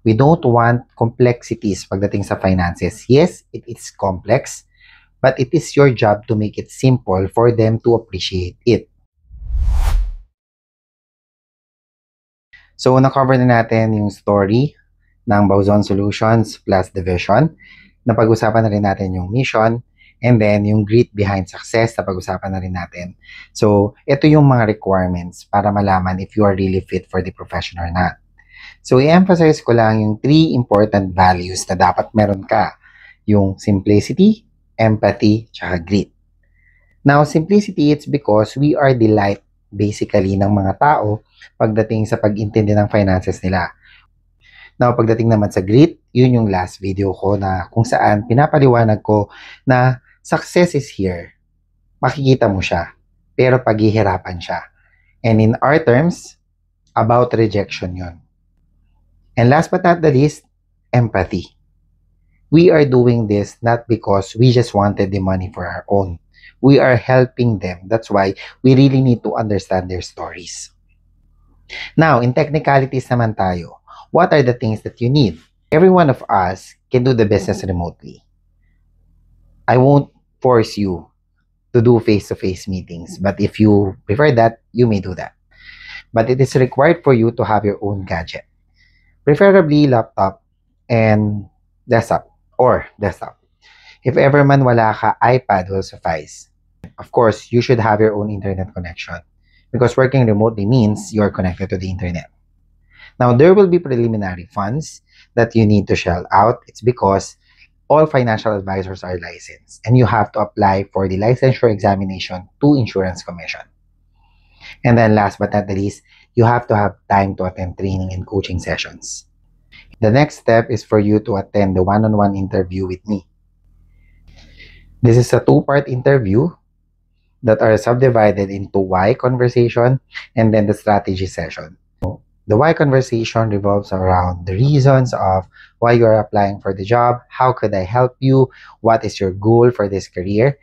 We don't want complexities pagdating sa finances. Yes, it is complex, but it is your job to make it simple for them to appreciate it. So, na-cover na natin yung story ng Bauzon Solutions plus Division. Napag-usapan na rin natin yung mission, and then yung grit behind success, napag-usapan na rin natin. So, ito yung mga requirements para malaman if you are really fit for the profession or not. So, i-emphasize ko lang yung 3 important values na dapat meron ka. Yung simplicity, empathy, tsaka grit. Now, simplicity, it's because we are the light, basically, ng mga tao pagdating sa pag-intindi ng finances nila. Now, pagdating naman sa grit, yun yung last video ko na kung saan pinapaliwanag ko na success is here. Makikita mo siya, pero paghihirapan siya. And in our terms, about rejection yun. And last but not the least, empathy. We are doing this not because we just wanted the money for our own. We are helping them. That's why we really need to understand their stories. Now, in technicalities naman tayo, what are the things that you need? Every one of us can do the business remotely. I won't force you to do face-to-face meetings, but if you prefer that, you may do that. But it is required for you to have your own gadget. Preferably laptop and desktop or desktop. If ever man wala ka, iPad will suffice. Of course, you should have your own internet connection because working remotely means you are connected to the internet. Now, there will be preliminary funds that you need to shell out. It's because all financial advisors are licensed and you have to apply for the licensure examination to Insurance Commission. And then last but not the least, you have to have time to attend training and coaching sessions. The next step is for you to attend the one-on-one interview with me. This is a 2-part interview that are subdivided into why conversation and then the strategy session. The why conversation revolves around the reasons of why you are applying for the job, how could I help you, what is your goal for this career,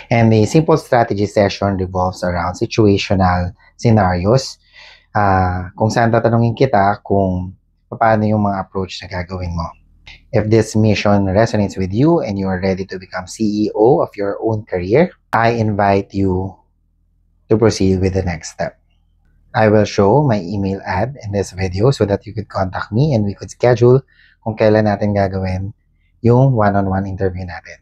and the simple strategy session revolves around situational scenarios kung saan tatanungin kita kung paano yung mga approach na gagawin mo. If this mission resonates with you and you are ready to become CEO of your own career, I invite you to proceed with the next step. I will show my email ad in this video so that you could contact me and we could schedule kung kailan natin gagawin yung one-on-one interview natin.